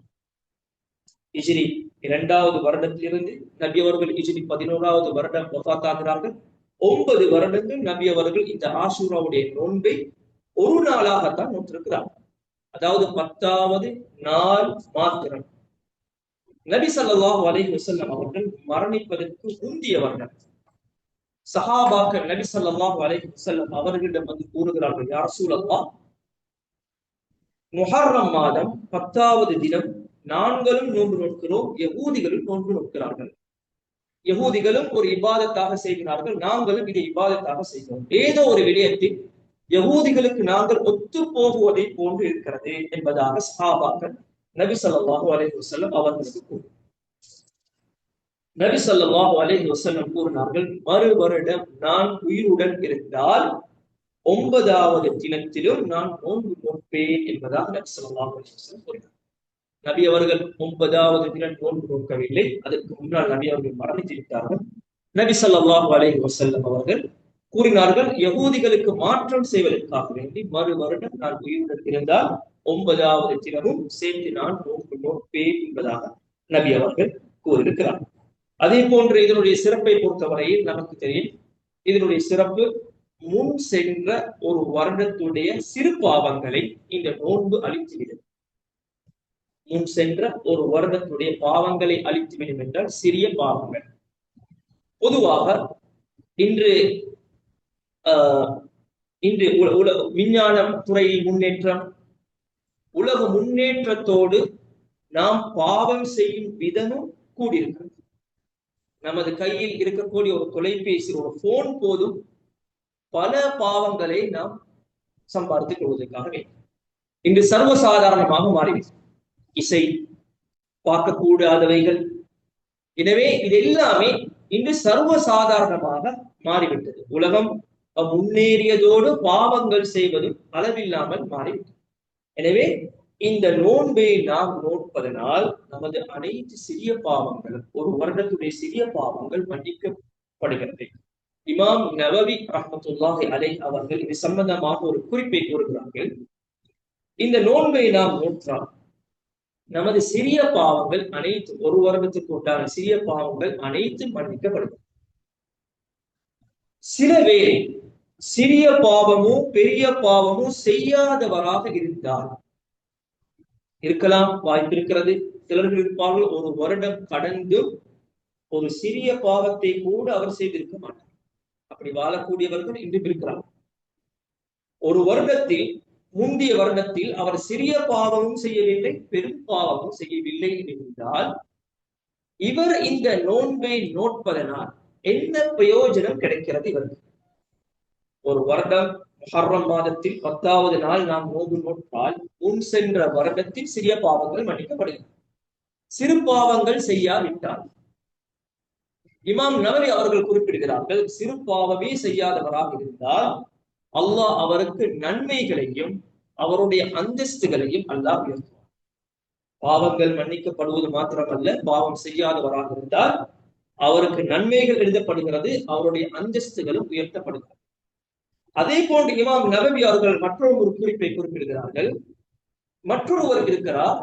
ஹிஜ்ரி 2வது வருடத்திலிருந்து நபி அவர்கள் ஹிஜ்ரி 11வது வருடம் வஃபாத் ஆகிறார்கள். 9 வருடங்கள் நபி அவர்கள் இந்த ஆஷூராவுடைய நோன்பை ஒரு நாளாகத்தான் நோற்றிருக்கிறார். அதாவது 10வது நாள் மாத்திரம். நபி ஸல்லல்லாஹு அலைஹி வஸல்லம் அவர்கள் மரணிப்பதற்கு முந்திய வருடம் சஹாபாக்கள் நபி ஸல்லல்லாஹு அலைஹி வஸல்லம் அவர்களிடம் வந்து கூறுகிறார்கள், யா ரசூலல்லாஹ், முஹர்ரம் மாதம் 10வது தினம் நாங்களும் நோன்பு நோக்கிறோம், யஹூதிகளும் நோன்பு நோக்கிறார்கள். யஹூதிகளும் ஒரு இபாதத்தாக செய்கிறார்கள், நாங்களும் இதை இபாதத்தாக செய்கிறோம். ஏதோ ஒரு விடயத்தில் யஹூதிகளுக்கு நாங்கள் ஒத்து போகுவதை போன்று இருக்கிறது என்பதாக சஹாபாக்கள் நபி ஸல்லல்லாஹு அலைஹி வஸல்லம் அவர்களுக்கு கூறுகிறார்கள். நபி ஸல்லல்லாஹு அலைஹி வஸல்லம் கூறினார்கள், மறு வருடம் நான் உயிருடன் இருந்தால் 9வது தினத்திலும் நான் நோன்பு நோற்பேன் என்பதாக நபி ஸல்லல்லாஹு அலைஹி வஸல்லம் கூறினார். நபி அவர்கள் 9வது தினம் நோன்பு நோக்கவில்லை, அதற்கு முன்னால் நபி அவர்கள் மரணித்து விட்டார்கள். நபி ஸல்லல்லாஹு அலைஹி வஸல்லம் அவர்கள் கூறினார்கள், யஹூதிகளுக்கு மாற்றம் செய்வதற்காக வேண்டி மறு வருடம் நான் உயிருடன் இருந்தால் 9வது தினமும் சேர்த்து நான் நோன்பு நோற்பேன் என்பதாக நபி அவர்கள் கூறியிருக்கிறார். அதே போன்று இதனுடைய சிறப்பை பொறுத்தவரையில் நமக்கு தெரியும். இதனுடைய சிறப்பு முன் சென்ற ஒரு வருடத்துடைய சிறு பாவங்களை இந்த நோன்பு அழித்துவிடும். முன் சென்ற ஒரு வருடத்துடைய பாவங்களை அழித்துவிடும் என்றால் சிறிய பாவங்கள். பொதுவாக இன்று இன்று விஞ்ஞான துறையில் முன்னேற்றம், உலக முன்னேற்றத்தோடு நாம் பாவம் செய்யும் விதமும் கூடியிருக்கிறது. நமது கையில் இருக்கக்கூடிய ஒரு தொலைபேசி, ஒரு போன் போதும் பல பாவங்களை நாம் சம்பாதித்துக் கொள்வதற்காக வேண்டும். இன்று சர்வசாதாரணமாக மாறிவிட்டது. இசை, பார்க்கக்கூடாதவைகள், எனவே இது எல்லாமே இன்று சர்வசாதாரணமாக மாறிவிட்டது. உலகம் முன்னேறியதோடு பாவங்கள் செய்வதும் அளவில்லாமல் மாறிவிட்டது. எனவே இந்த நோன்பை நாம் நோட்பதனால் நமது அனைத்து சிறிய பாவங்களும், ஒரு வருடத்துடைய சிறிய பாவங்கள் மன்னிக்கப்படுகிறது. இமாம் நவவி ரஹ்மத்துல்லாஹி அலைஹி அவர்கள் இது சம்பந்தமாக ஒரு குறிப்பை கூறுகிறார்கள். இந்த நோன்பை நாம் நோற்றால் நமது சிறிய பாவங்கள் அனைத்து, ஒரு வருடத்துக்கு உண்டான சிறிய பாவங்கள் அனைத்தும் மன்னிக்கப்படுகிறது. சில பேர் சிறிய பாவமும் பெரிய பாவமும் செய்யாதவராக இருந்தால் இருக்கலாம், வாய்ப்பு இருக்கிறது. சிலர்கள் இருப்பார்கள் ஒரு வருடம் கடந்தும் ஒரு சிறிய பாவத்தை கூட அவர் செய்திருக்க மாட்டார். அப்படி வாழக்கூடியவர்கள் இன்றும் இருக்கிறார். ஒரு வருடத்தில், முந்தைய வருடத்தில் அவர் சிறிய பாவமும் செய்யவில்லை, பெரும் பாவமும் செய்யவில்லை என்றால் இவர் இந்த நோன்பை நோட்பதனால் என்ன பிரயோஜனம் கிடைக்கிறது இவருக்கு? ஒரு வருடம் முஹர்ரம் மாதத்தில் 10வது நாள் நாம் நோன்பு நோட்டால் முன் சென்ற வருடத்தில் சிறிய பாவங்கள் மன்னிக்கப்படுகிறது. சிறு பாவங்கள் செய்யாவிட்டால், இமாம் நவவி அவர்கள் குறிப்பிடுகிறார்கள், சிறு பாவமே செய்யாதவராக இருந்தால் அல்லாஹ் அவருக்கு நன்மைகளையும் அவருடைய அந்தஸ்துகளையும் அல்லாஹ் உயர்த்துவார். பாவங்கள் மன்னிக்கப்படுவது மாத்திரமல்ல, பாவம் செய்யாதவராக இருந்தால் அவருக்கு நன்மைகள் எழுதப்படுகிறது, அவருடைய அந்தஸ்துகளும் உயர்த்தப்படுகிறது. அதே போன்று இமாம் நவவி அவர்கள் மற்றொரு ஒரு குறிப்பை குறிப்பிடுகிறார்கள். மற்றொருவர் இருக்கிறார்,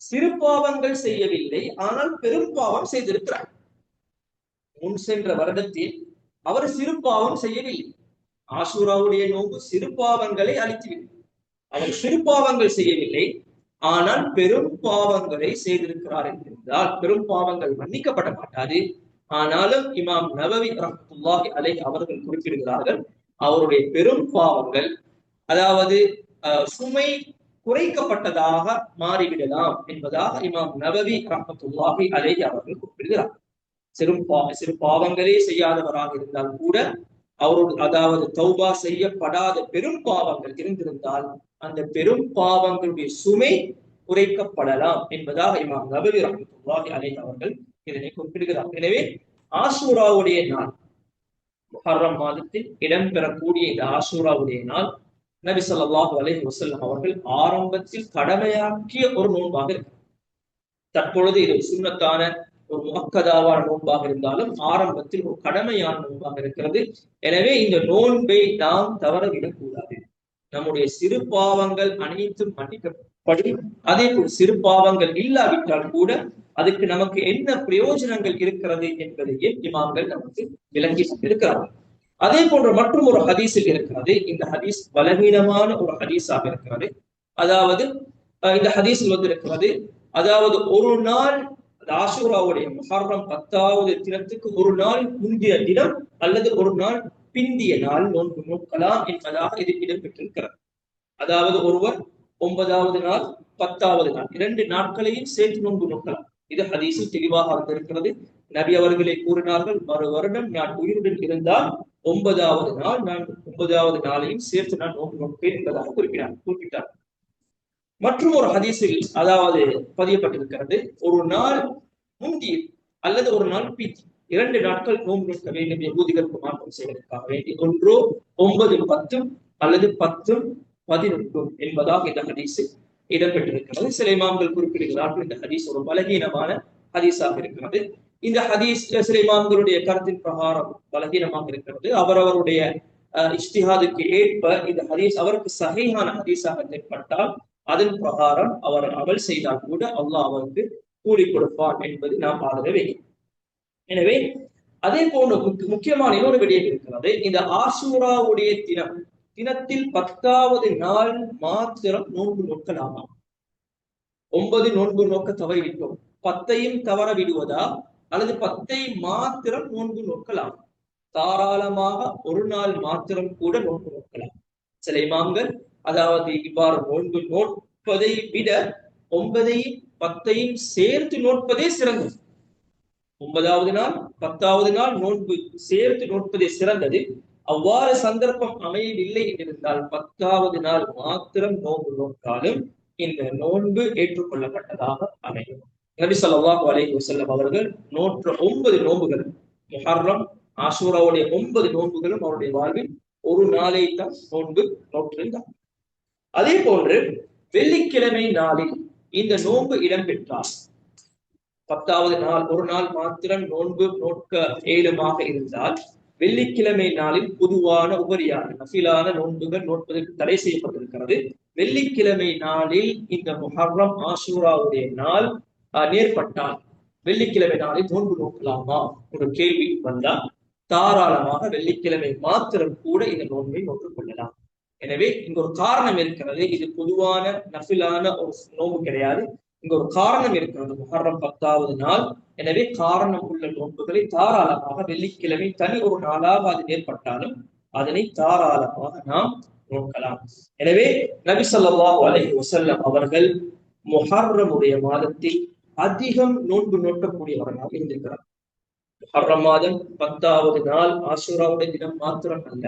சிறு பாவங்கள் செய்யவில்லை, ஆனால் பெரும் பாவம் செய்திருக்கிறார். முன் சென்ற வருடத்தில் அவர் சிறு பாவம் செய்யவில்லை. ஆஷூராவுடைய நோன்பு சிறு பாவங்களை அழித்துவில்லை. அவர் சிறு பாவங்கள் செய்யவில்லை, ஆனால் பெரும் பாவங்களை செய்திருக்கிறார் என்றால் பெரும் பாவங்கள் மன்னிக்கப்பட மாட்டாது. ஆனாலும் இமாம் நவவி ரஹ்மத்துல்லாஹி அலைஹி அவர்கள் குறிப்பிடுகிறார்கள், அவருடைய பெரும் பாவங்கள், அதாவது சுமை குறைக்கப்பட்டதாக மாறிவிடலாம் என்பதாக இமாம் நவவி ரஹ்மத்துல்லாஹி அலைஹி அவர்கள் குறிப்பிடுகிறார். சிறு பாவங்களே செய்யாதவராக இருந்தால் கூட அவரோடு, அதாவது தௌபா செய்யப்படாத பெரும் பாவங்கள் இருந்திருந்தால் அந்த பெரும் பாவங்களுடைய சுமை குறைக்கப்படலாம் என்பதாக இமாம் நவவி ரஹ்மத்துல்லாஹி அலைஹி அவர்கள் இதனை குறிப்பிடுகிறார். எனவே ஆஷூராவுடைய நாள், முஹர்ரம் மாதத்தில் இடம்பெறக்கூடிய இந்த ஆஷூராவுடைய நாள் நபி ஸல்லல்லாஹு அலைஹி வஸல்லம் அவர்கள் ஆரம்பத்தில் கடமையாக்கிய ஒரு நோன்பாக இருக்கிறது. தற்பொழுது இது சுன்னத்தான ஒரு முஅக்கதாவான நோன்பாக இருந்தாலும் ஆரம்பத்தில் ஒரு கடமையான நோன்பாக இருக்கிறது. எனவே இந்த நோன்பை நாம் தவறவிடக் கூடாது. நம்முடைய சிறு பாவங்கள் அனைத்தும் மன்னிக்கப்படும். அதே போல் சிறு பாவங்கள் இல்லாவிட்டால் கூட அதுக்கு நமக்கு என்ன பிரயோஜனங்கள் இருக்கிறது என்பதையே இமாம்கள் நமக்கு விளங்கி இருக்கிறார்கள். அதே போன்ற மற்றும் ஒரு ஹதீஸில் இருக்கிறது. இந்த ஹதீஸ் பலவீனமான ஒரு ஹதீஸாக இருக்கிறது. அதாவது இந்த ஹதீஸில் வந்து இருக்கிறது, அதாவது ஒரு நாள் ஆஷூராவுடைய முஹர்ரம் 10வது தினத்துக்கு ஒரு நாள் முந்தைய தினம் அல்லது ஒரு நாள் பிந்திய நாள் நோன்பு நோக்கலாம் என்பதாக இது இடம்பெற்றிருக்கிறது. அதாவது ஒருவர் 9வது நாள் 10வது நாள் 2 நாட்களையும் சேர்த்து நோன்பு நோக்கலாம். இது ஹதீஸில் தெளிவாக வந்திருக்கிறது. நபி அவர்களே கூறினார்கள், மறு வருடம் நான் உயிருடன் இருந்தால் 9வது நாள் நான் 9வது நாளையும் சேர்த்து நான் நோன்பு நோப்பேன் என்பதாக குறிப்பிட்டார். மற்றும் ஒரு ஹதீஸில் அதாவது பதியப்பட்டிருக்கிறது, ஒரு நாள் முந்தி அல்லது ஒரு நாள் பிந்தி 2 நாட்கள் நோன்பு நோக்க வேண்டும் யகூதிகளுக்கு மாற்றம் செய்வதற்காக வேண்டி. ஒன்றோ 9, 10 அல்லது 10, 11 என்பதாக இந்த ஹதீஸ் இடம்பெற்றிருக்கிறது. சில இமாம்கள் குறிப்பிடுகிறார்கள் இந்த ஹதீஸ் ஒரு பலகீனமான ஹதீஸாக இருக்கிறது. இந்த ஹதீஸ் சில இமாம்களுடைய கருத்தின் பிரகாரம் பலகீனமாக இருக்கிறது. அவரவருடைய இஜ்திஹாதுக்கு ஏற்ப இந்த ஹதீஸ் அவருக்கு சஹீஹான ஹதீஸாக தென்பட்டால் அதன் பிரகாரம் அவர் அமல் செய்தால் கூட அல்லாஹ் அவருக்கு கூலி கொடுப்பான் என்பது நாம் ஆக வேண்டும். எனவே அதே போன்று முக்கியமான இன்னொரு விடயம் இருக்கிறது. இந்த ஆசூராவுடைய தினத்தில் 10வது நாள் மாத்திரம் நோன்பு நோக்கலாமா? 9 நோன்பு நோக்க தவறிவிட்டோம், 10ஐயும் தவற விடுவதா அல்லது 10ஐ மாத்திரம் நோன்பு நோக்கலாம்? தாராளமாக ஒரு நாள் மாத்திரம் கூட நோன்பு நோக்கலாம். சில இமாம்கள் அதாவது இவ்வாறு நோன்பு நோட்பதை விட 9ஐயும் 10ஐயும் சேர்த்து நோட்பதே சிறந்தது. 9வது நாள் 10வது நாள் நோன்பு சேர்த்து நோட்பதே சிறந்தது. அவ்வாறு சந்தர்ப்பம் அமையவில்லை என்றிருந்தால் 10வது நாள் மாத்திரம் நோன்பு நோக்காலும் இந்த நோன்பு ஏற்றுக்கொள்ளப்பட்டதாக அமையும். நபி ஸல்லல்லாஹு அலைஹி வஸல்லம் அவர்கள் நோற்ற 9 நோன்புகள், முஹர்ரம் ஆஷூராவுடைய 9 நோன்புகளும் அவருடைய வாழ்வில் ஒரு நாளை தான் நோன்பு நோற்றிருந்தார். அதே போன்று வெள்ளிக்கிழமை நாளில் இந்த நோன்பு இடம்பெற்றால் 10வது நாள் ஒரு நாள் மாத்திரம் நோன்பு நோக்க ஏழுமாக இருந்தால் வெள்ளிக்கிழமை நாளில் பொதுவான உபரியான நஃபிலான நோன்புகள் நோட்பதற்கு தடை செய்யப்பட்டிருக்கிறது. வெள்ளிக்கிழமை நாளில் இந்த முஹர்ரம் ஆஷூராவுடைய நாள் நேர்பட்டால் வெள்ளிக்கிழமை நாளில் நோன்பு நோக்கலாமா ஒரு கேள்வி வந்தால் தாராளமாக வெள்ளிக்கிழமை மாத்திரம் கூட இந்த நோன்பை நோக்கிக் கொள்ளலாம். எனவே இங்க ஒரு காரணம் இருக்கிறது. இது பொதுவான நஃபிலான ஒரு நோன்பு கிடையாது. இங்க ஒரு காரணம் இருக்கிறது, முஹர்ரம் 10வது நாள். எனவே காரணம் உள்ள நோன்புகளை தாராளமாக வெள்ளிக்கிழமை தனி ஒரு நாளாக அது ஏற்பட்டாலும் அதனை தாராளமாக நாம் நோக்கலாம். எனவே நபி ஸல்லல்லாஹு அலைஹி வஸல்லம் அவர்கள் முஹர்ரமுடைய மாதத்தில் அதிகம் நோன்பு நோக்கக்கூடியவர்களாக இருந்திருக்கிறார். முஹர்ரம் மாதம் 10வது நாள் ஆஷூராவுடைய தினம் மாத்திரம் அல்ல,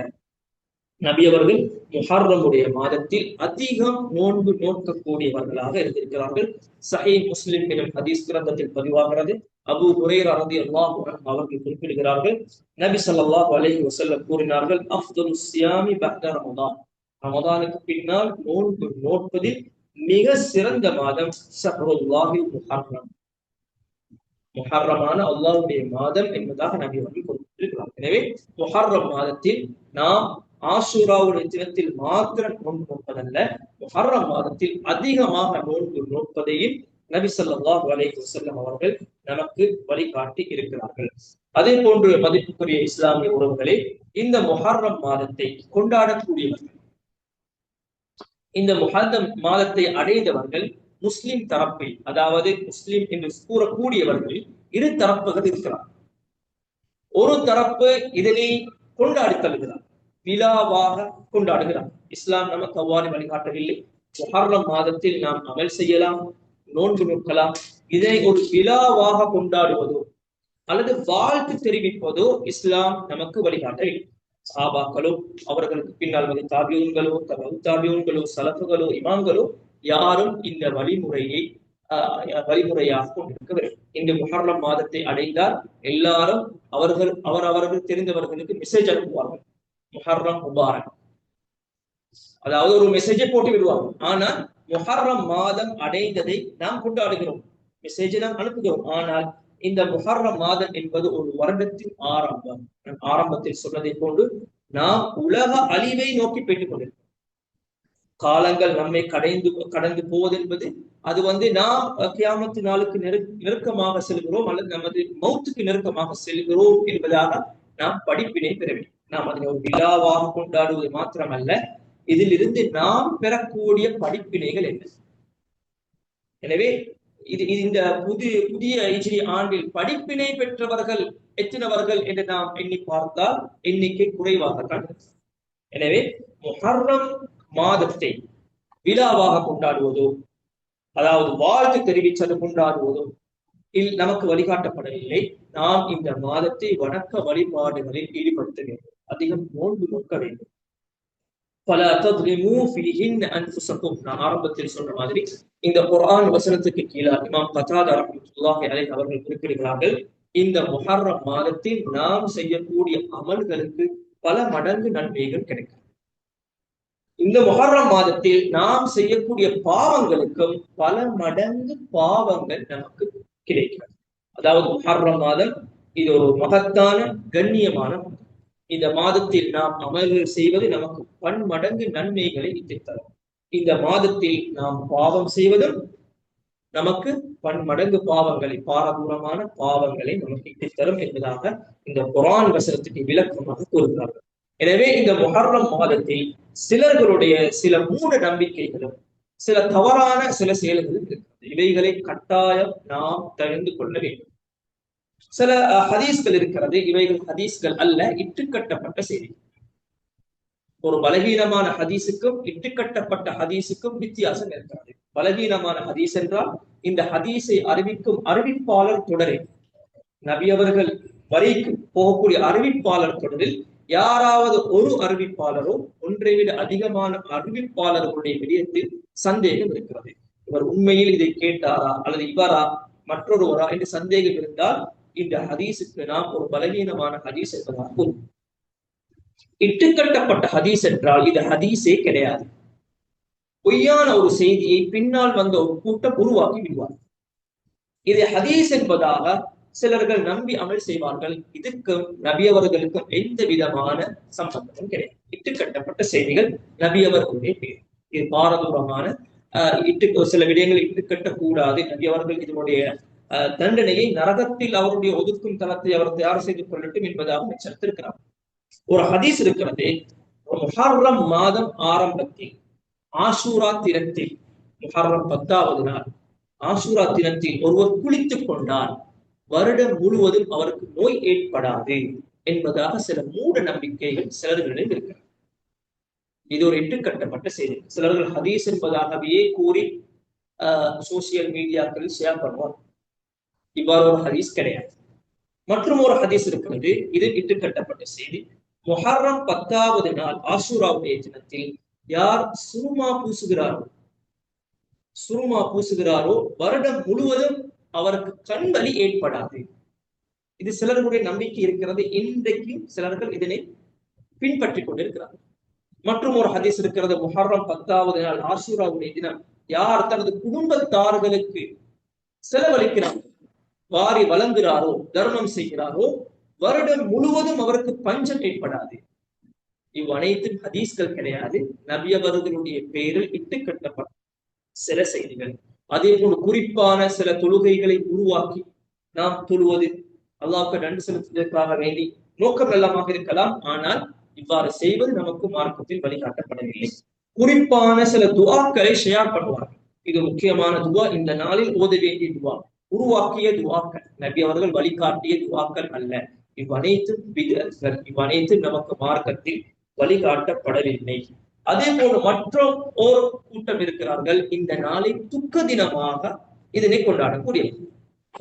நபி அவர்கள் முஹர்ரமுடைய மாதத்தில் அதிகம் நோன்பு நோக்கக்கூடியவர்களாக இருந்திருக்கிறார்கள். சஹீஹ் முஸ்லிம் எனும் ஹதீஸ் கிரந்தத்தில் பதிவாகிறது. அபூ ஹுரைரா ரலியல்லாஹு அன்ஹு அவர்கள் குறிப்பிடுகிறார்கள், நபி ஸல்லல்லாஹு அலைஹி வஸல்லம் கூறினார்கள், அஃதலு ஸியாமி பஅத ரமதான், ரமதானுக்கு பின்னால் நோன்பு நோட்பதில் மிக சிறந்த மாதம் ஷஹ்ருல்லாஹில் முஹர்ரம், முஹர்ரமான அல்லாஹ்வுடைய மாதம் என்பதாக நபி அவர்கள் குறிப்பிட்டிருக்கிறார். எனவே முஹர்ரம் மாதத்தில் நாம் ஆஷூராவுடைய தினத்தில் மாத்திரம் நோன்பு நோட்பதல்ல, முஹர்ரம் மாதத்தில் அதிகமாக நோன்பு நோட்பதையும் நபி ஸல்லல்லாஹு அலைஹி வஸல்லம் அவர்கள் நமக்கு வழிகாட்டி இருக்கிறார்கள். அதே போன்று மதிப்புக்குரிய இஸ்லாமிய உறவுகளே, இந்த முஹர்ரம் மாதத்தை கொண்டாடக்கூடியவர்கள், இந்த முஹர்ரம் மாதத்தை அடைந்தவர்கள் முஸ்லிம் தரப்பில், அதாவது முஸ்லிம் என்று கூறக்கூடியவர்கள் இரு தரப்புகள் இருக்கிறார். ஒரு தரப்பு இதனை கொண்டாடி தருகிறார், விழாவாக கொண்டாடுகிறார். இஸ்லாம் நமக்கு அவ்வாறு வழிகாட்டவில்லை. முஹர்ரம் மாதத்தில் நாம் அமல் செய்யலாம், நோன்பு நோக்கலாம். இதை ஒரு விழாவாக கொண்டாடுவதோ அல்லது வாழ்த்து தெரிவிப்பதோ இஸ்லாம் நமக்கு வழிகாட்டவில்லை. சஹாபாக்களோ அவர்களுக்கு பின்னால் வந்து தாபியூன்களோ தாபியூன்களோ சலஃபுகளோ இமாம்களோ யாரும் இந்த வழிமுறையாக கொண்டிருக்கவில்லை. இந்த முஹர்ரம் மாதத்தை அடைந்தால் எல்லாரும் அவர்கள் தெரிந்தவர்களுக்கு மெசேஜ் அனுப்புவார்கள், முஹர்ரம் முபாரக், அதாவது ஒரு மெசேஜை போட்டு விடுவாங்க. ஆனால் முஹர்ரம் மாதம் அடைந்ததை நாம் கொண்டாடுகிறோம், மெசேஜை நாம் அனுப்புகிறோம். ஆனால் இந்த முஹர்ரம் மாதம் என்பது ஒரு வருடத்தின் ஆரம்பம். ஆரம்பத்தில் சொன்னதை போன்று நாம் உலக அழிவை நோக்கி பெற்றுக் கொண்டிருக்கிறோம். காலங்கள் நம்மை கடந்து போவது என்பது அது நாம் கியாமத்து நாளுக்கு நெருக்கமாக செல்கிறோம் அல்லது நமது மௌத்துக்கு நெருக்கமாக செல்கிறோம் என்பதாக நாம் படிப்பினை பெற வேண்டும். நாம் அதனை ஒரு விழாவாக கொண்டாடுவது மாத்திரமல்ல, இதிலிருந்து நாம் பெறக்கூடிய படிப்பினைகள் என்ன? எனவே இந்த புதிய ஹிஜ்ரி ஆண்டில் படிப்பினை பெற்றவர்கள் எத்தனவர்கள் என்று நாம் எண்ணி பார்த்தால் எண்ணிக்கை குறைவாகத்தான். எனவே முஹர்ரம் மாதத்தை விழாவாக கொண்டாடுவதோ அதாவது வாழ்த்து தெரிவித்தது கொண்டாடுவதோ நமக்கு வழிகாட்டப்படவில்லை. நாம் இந்த மாதத்தை வணக்க வழிபாடுகளில் ஈடுபடுத்த வேண்டும், அதிகம் நோன்பு நோக்க வேண்டும். பல நான் ஆரம்பத்தில் சொன்ன மாதிரி இந்த குர்ஆன் வசனத்துக்கு கீழே இமாம் கதாதா ரஹ்மத்துல்லாஹி அலைஹி அவர்கள் குறிப்பிடுகிறார்கள், இந்த முஹர்ரம் மாதத்தில் நாம் செய்யக்கூடிய அமல்களுக்கு பல மடங்கு நன்மைகள் கிடைக்கும். இந்த முஹர்ரம் மாதத்தில் நாம் செய்யக்கூடிய பாவங்களுக்கும் பல மடங்கு பாவங்கள் நமக்கு கிடைக்கிறது. அதாவது முஹர்ரம் மாதம் இது ஒரு மகத்தான கண்ணியமான மாதம். இந்த மாதத்தில் நாம் அமல்கள் செய்வது நமக்கு பன்மடங்கு நன்மைகளை தரும். இந்த மாதத்தில் நாம் பாவம் செய்வதும் நமக்கு பன்மடங்கு பாவங்களை, பாரதூரமான பாவங்களை நமக்கு இட்டுத்தரும் என்பதாக இந்த குர்ஆன் வசனத்துக்கு விளக்கமாக கூறுகிறார்கள். எனவே இந்த முஹர்ரம் மாதத்தில் சிலர்களுடைய சில மூட நம்பிக்கைகளும் சில தவறான சில செயல்களும் இருக்கிறது. இவைகளை கட்டாயம் நாம் தெரிந்து கொள்ள வேண்டும். சில ஹதீஸ்கள் இருக்கிறது, இவைகள் ஹதீஸ்கள் அல்ல, இட்டுக்கட்டப்பட்ட செய்தி. ஒரு பலகீனமான ஹதீஸுக்கும் இட்டுக்கட்டப்பட்ட ஹதீஸுக்கும் வித்தியாசம் இருக்கிறது. பலகீனமான ஹதீஸ் என்றால் இந்த ஹதீஸை அறிவிக்கும் அறிவிப்பாளர் தொடரில், நபி அவர்கள் வரைக்கும் போகக்கூடிய அறிவிப்பாளர் தொடரில் யாராவது ஒரு அறிவிப்பாளரோ ஒன்றை விட அதிகமான அறிவிப்பாளர்களுடைய விடயத்தில் சந்தேகம் இருக்கிறது. இவர் உண்மையில் இதை கேட்டாரா அல்லது இவரா மற்றொருவரா என்று சந்தேகம் இருந்தால் இந்த ஹதீஸுக்கு நாம் ஒரு பலகீனமான ஹதீஸ் என்பதாக கூறும். இட்டுக்கட்டப்பட்ட ஹதீஸ் என்றால் இது ஹதீஸே கிடையாது. பொய்யான ஒரு செய்தியை பின்னால் வந்த ஒரு கூட்டம் உருவாக்கி விடுவார். இது ஹதீஸ் என்பதாக சிலர்கள் நம்பி அமல் செய்வார்கள். இதுக்கும் நபி அவர்களுக்கும் எந்த விதமான சம்பந்தமும் கிடையாது. இட்டுக்கட்டப்பட்ட செய்திகள் நபி அவர்களுடைய பேர். இது பாரதூரமான சில விடயங்களை இட்டுக்கட்டக்கூடாது. நபி அவர்கள் இதனுடைய தண்டனையை நரகத்தில் அவருடைய ஒதுக்கும் தளத்தை அவர் தயார் செய்து கொள்ளட்டும் என்பதாக எச்சரித்திருக்கிறார். ஒரு ஹதீஸ் இருக்கிறது, முஹர்ரம் மாதம் ஆரம்பத்தில் ஆஷூரா தினத்தில், முஹர்ரம் 10வது நாள் ஆஷூரா தினத்தில் ஒருவர் குளித்துக் கொண்டால் வருடம் முழுவதும் அவருக்கு நோய் ஏற்படாது என்பதாக சில மூட நம்பிக்கைகள் சிலர்களிடம் இருக்கிறது. இது ஒரு இட்டுக்கட்டப்பட்ட செய்தி. சிலர்கள் ஹதீஸ் என்பதாகவே கூறி சோசியல் மீடியாக்களில் ஷேர் பண்ணுவார். இவ்வாறு ஒரு ஹதீஸ் கிடையாது. மற்றும் ஒரு ஹதீஸ் இருக்கிறது, இது இட்டுக்கட்டப்பட்ட செய்தி. முஹர்ரம் 10வது நாள் ஆஷூராவுடைய தினத்தில் யார் சுருமா பூசுகிறாரோ வருடம் முழுவதும் அவருக்கு கண் வலி ஏற்படாது. இது சிலருடைய நம்பிக்கை இருக்கிறது. இன்றைக்கு சிலர்கள் இதனை பின்பற்றிக் கொண்டிருக்கிறார்கள். மற்றும் ஒரு ஹதீஸ் இருக்கிறது, முஹர்ரம் 10வது நாள் ஆஷூராவுடைய தினம் யார் தனது குடும்பத்தார்களுக்கு செலவழிக்கிறார், வாரி வழங்குகிறாரோ, தர்மம் செய்கிறாரோ வருடம் முழுவதும் அவருக்கு பஞ்சம் ஏற்படாது. இவ்வனைத்தும் ஹதீஸ்கள் கிடையாது. நபி அவர்களுடைய பேரில் இட்டுக்கட்டப்பட்ட சில செய்திகள். அதே போல குறிப்பான சில தொழுகைகளை உருவாக்கி நாம் தொழுவது அல்லாஹ்வுக்கு நன்றி செலுத்துவதற்காக வேண்டி நோக்கம் எல்லாமாக இருக்கலாம். ஆனால் இவ்வாறு செய்வது நமக்கு மார்க்கத்தில் வழிகாட்டப்படவில்லை. குறிப்பான சில துஆக்களை ஷேர் பண்ணுவார்கள். இது முக்கியமான துஆ, இந்த நாளில் ஓத வேண்டிய துஆ, உருவாக்கிய துஆக்கள், நபி அவர்கள் வழிகாட்டிய துஆக்கள் அல்ல. இவ்வனைத்தும் பித்அத்கள், இவ்வனைத்தும் நமக்கு மார்க்கத்தில் வழிகாட்டப்படவில்லை. அதே போல மற்றும் ஒரு கூட்டம் இருக்கிறார்கள், இந்த நாளை துக்க தினமாக இதனை கொண்டாடக்கூடியது.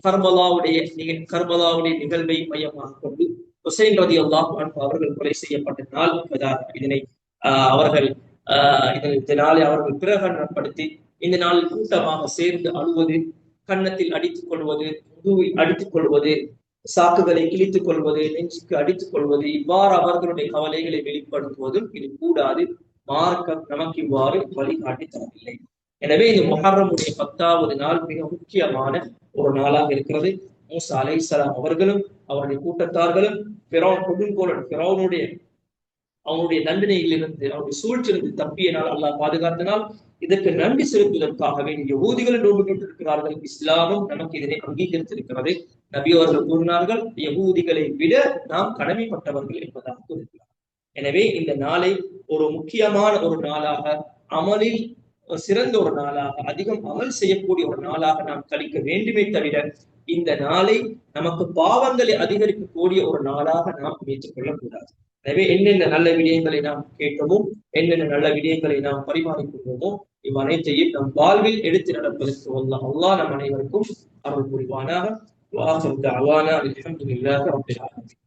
கர்பலாவுடைய நிகழ்வை மையமாக கொண்டு ஹுசைன் ரலியல்லாஹு அன்ஹு அவர்கள் கொலை செய்யப்பட்ட நாள் என்பதாக இதனை அவர்கள் இந்த நாளை அவர்கள் பிரகடனப்படுத்தி இந்த நாளில் கூட்டமாக சேர்ந்து அழுவது, கன்னத்தில் அடித்துக் கொள்வது, முதுகில் அடித்துக் கொள்வது, சாக்குகளை கிழித்துக் கொள்வது, நெஞ்சுக்கு அடித்துக் கொள்வது, இவ்வாறு அவர்களுடைய கவலைகளை வெளிப்படுத்துவதும் இது கூடாது. மார்க்கம் நமக்கு இவ்வாறு வழிகாட்டி தரவில்லை. எனவே இந்த முஹர்ரமுடைய 10வது நாள் மிக முக்கியமான ஒரு நாளாக இருக்கிறது. மூசா அலைஹிஸ்ஸலாம் அவர்களும் அவருடைய கூட்டத்தார்களும் அவனுடைய தண்டனையிலிருந்து, அவருடைய சூழ்ச்சியிலிருந்து தப்பிய நாள், அல்லாஹ் பாதுகாத்தனால் இதற்கு நன்றி செலுத்துவதற்காக வேண்டிய யகூதிகள் நோன்பு நோட்டிருக்கிறார்கள். இஸ்லாமும் நமக்கு இதனை அங்கீகரித்திருக்கிறது. நபி அவர்கள் கூறினார்கள், யகூதிகளை விட நாம் கடமைப்பட்டவர்கள் என்பதாக கூறுகிறார். எனவே இந்த நாளை ஒரு முக்கியமான ஒரு நாளாக, அமலில் சிறந்த ஒரு நாளாக, அதிகம் அமல் செய்யக்கூடிய ஒரு நாளாக நாம் கழிக்க வேண்டுமே தவிர இந்த நாளை நமக்கு பாவங்களை அதிகரிக்கக்கூடிய ஒரு நாளாக நாம் அமைத்துக் கொள்ளக்கூடாது. எனவே என்னென்ன நல்ல விடயங்களை நாம் கேட்டோமோ, என்னென்ன நல்ல விடயங்களை நாம் பரிமாறிக்கொள்வோமோ, இவ்வனைத்தையும் நம் வாழ்வில் எடுத்து நடப்பதற்கு அல்லாஹ் நம் அனைவருக்கும் அருள் புரிவானாக. وآخر دعوانا الحمد لله رب العالمين.